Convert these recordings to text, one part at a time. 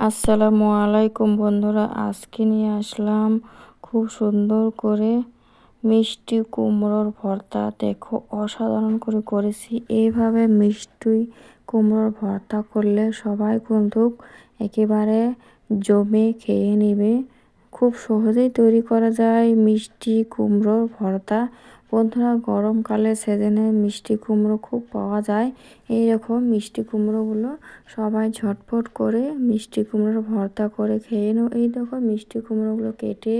আসসালামু আলাইকুম বন্ধুরা, আজকে নিয়ে আসলাম খুব সুন্দর করে মিষ্টি কুমড়োর ভর্তা। দেখো অসাধারণ করে করেছি। এইভাবে মিষ্টি কুমড়োর ভর্তা করলে সবাই কিন্তু একেবারে জমে খেয়ে নেবে। খুব সহজেই তৈরি করা যায় মিষ্টি কুমড়োর ভর্তা। বন্ধুরা, গরমকালে সিজনে মিষ্টি কুমড়ো খুব পাওয়া যায়। এই রকম মিষ্টি কুমড়োগুলো সবাই ঝটপট করে মিষ্টি কুমড়োর ভর্তা করে খেয়ে নাও। এই দেখো মিষ্টি কুমড়োগুলো কেটে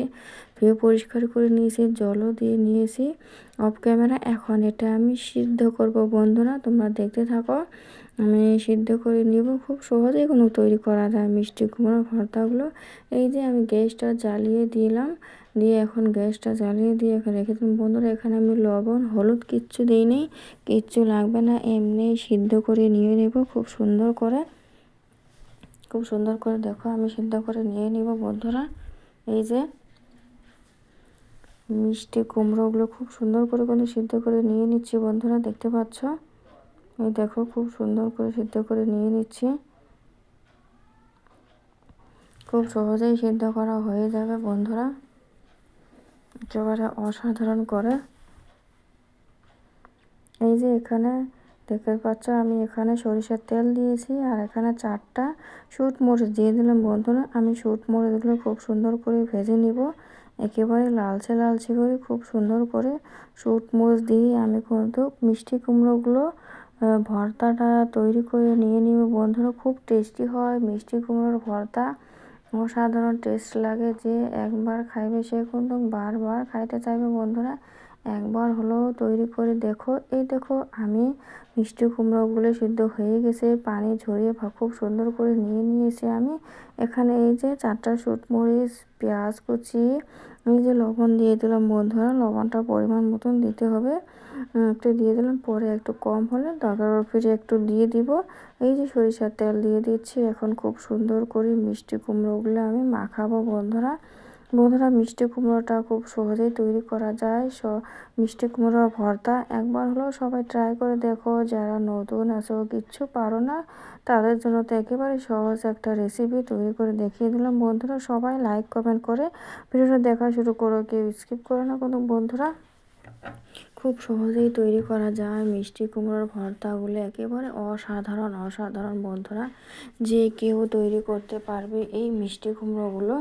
ধুয়ে পরিষ্কার করে নিয়েছি, জলও দিয়ে নিয়েছি অফ ক্যামেরা। এখন এটা আমি সিদ্ধ করব। বন্ধুরা, তোমরা দেখতে থাকো, আমি সিদ্ধ করে নিব। খুব সহজেই কোনো তৈরি করা যায় মিষ্টি কুমড়োর ভর্তাগুলো। এই যে আমি গ্যাসটা জ্বালিয়ে দিলাম, দিয়ে এখন গ্যাসটা জ্বালিয়ে দিয়ে এখানে রেখে দিলাম। বন্ধুরা, এখানে আমি লবণ হলুদ কিচ্ছু দিইনি, কিচ্ছু লাগবে না, এমনি সিদ্ধ করে নিয়ে নেব খুব সুন্দর করে। খুব সুন্দর করে দেখো আমি সিদ্ধ করে নিয়ে নিব। বন্ধুরা, এই যে মিষ্টি কুমড়োগুলো খুব সুন্দর করে কিন্তু সিদ্ধ করে নিয়ে নিচ্ছি। বন্ধুরা, দেখতে পাচ্ছ, এই দেখো খুব সুন্দর করে সিদ্ধ করে নিয়ে নিচ্ছি। খুব সহজেই সিদ্ধ করা হয়ে যাবে বন্ধুরা, একেবারে অসাধারণ করে। এই যে এখানে দেখতে পাচ্ছ, আমি এখানে সরিষার তেল দিয়েছি আর এখানে 4টা শুট মরিচ দিয়ে দিলাম। বন্ধুরা, আমি শুট মরিচগুলো খুব সুন্দর করে ভেজে নিব, একেবারে লালচে লালচে করে খুব সুন্দর করে শুট মরিচ দিয়ে আমি কিন্তু মিষ্টি কুমড়োগুলো ভর্তাটা তৈরি করে নিয়ে নিব। বন্ধুরা, খুব টেস্টি হয় মিষ্টি কুমড়োর ভর্তা, অসাধারণ টেস্ট লাগে। যে একবার খাইবে সে কিন্তু বারবার খাইতে চাইবে। বন্ধুরা, একবার হলেও তৈরি করে দেখো। এই দেখো আমি মিষ্টি কুমড়োগুলো সিদ্ধ হয়ে গেছে, পানি ঝরিয়ে খুব সুন্দর করে নিয়ে নিয়েছি আমি। এখানে এই যে 4টা শুকমরিচ, পেঁয়াজ কুচি, এই যে লবণ দিয়ে দিলাম। বন্ধুরা, লবণটা পরিমাণ মতন দিতে হবে, একটু দিয়ে দিলাম। পরে একটু কম হলে দরকার ফিরে একটু দিয়ে দিব। এই যে সরিষার তেল দিয়ে দিচ্ছি। এখন খুব সুন্দর করে মিষ্টি কুমড়োগুলো আমি মাখাবো। বন্ধুরা, মিষ্টি কুমড়োটা খুব সহজেই তৈরি করা যায়। মিষ্টি কুমড়োর ভর্তা একবার হলেও সবাই ট্রাই করে দেখো। যারা নতুন আছো, কিচ্ছু পারো না, তাদের জন্য তো একেবারে সহজ একটা রেসিপি তৈরি করে দেখিয়ে দিলাম। বন্ধুরা, সবাই লাইক কমেন্ট করে ভিডিওটা দেখা শুরু করো, কেউ স্কিপ করে না কোনো। বন্ধুরা, খুব সহজেই তৈরি করা যায় মিষ্টি কুমড়োর ভর্তাগুলো, একেবারে অসাধারণ বন্ধুরা, যে কেউ তৈরি করতে পারবে এই মিষ্টি কুমড়োগুলো।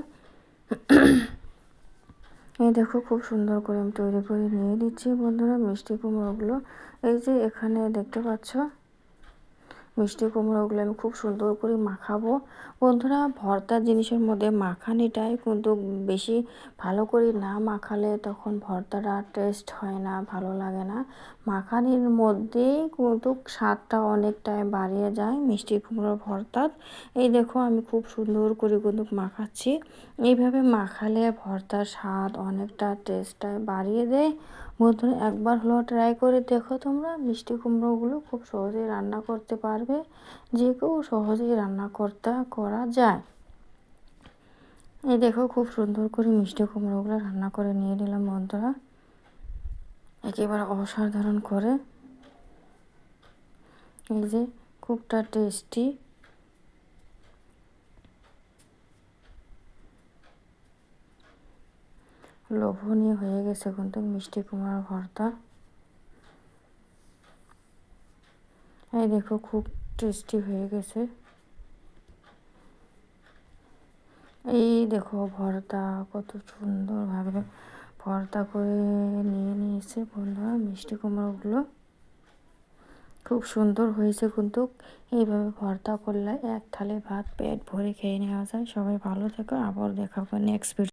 এই দেখো খুব সুন্দর করে আমি তৈরি করে নিয়ে দিচ্ছি। বন্ধুরা, মিষ্টি কুমড়োগুলো এই যে এখানে দেখতে পাচ্ছ, মিষ্টি কুমড়োগুলো আমি খুব সুন্দর করে মাখাবো। বন্ধুরা, ভর্তা জিনিসের মধ্যে মাখানিটাই কিন্তু বেশি ভালো করে না মাখালে তখন ভর্তাটা টেস্ট হয় না, ভালো লাগে না। মাখানির মধ্যেই কিন্তু স্বাদটা অনেকটাই বাড়িয়ে যায় মিষ্টি কুমড়োর ভর্তার। এই দেখো আমি খুব সুন্দর করে কিন্তু মাখাচ্ছি। এইভাবে মাখালে ভর্তার স্বাদ অনেকটা টেস্টটা বাড়িয়ে দেয়। বন্ধুরা, একবার হলো ট্রাই করে দেখো তোমরা। মিষ্টি কুমড়োগুলো খুব সহজেই রান্না করতে পারবে, যে কেউ সহজেই রান্না করা যায়। এই দেখো খুব সুন্দর করে মিষ্টি কুমড়োগুলো রান্না করে নিয়ে নিলাম। বন্ধুরা, একেবারে অসাধারণ করে, এই যে খুবটা টেস্টি। লোভনীয় হয়ে গেছে কিন্তু মিষ্টি কুমড়োর ভর্তা। এই দেখো খুব টেস্টি হয়ে গেছে। এই দেখো ভর্তা কত সুন্দরভাবে ভর্তা করে নিয়ে নিয়েছে। বন্ধুরা, মিষ্টি কুমড়োগুলো খুব সুন্দর হয়েছে কিন্তু। এইভাবে ভর্তা করলে এক থালি ভাত পেট ভরে খেয়ে নেওয়া যায়। সবাই ভালো থেকো, আবার দেখা হবে নেক্সট ভিডিও।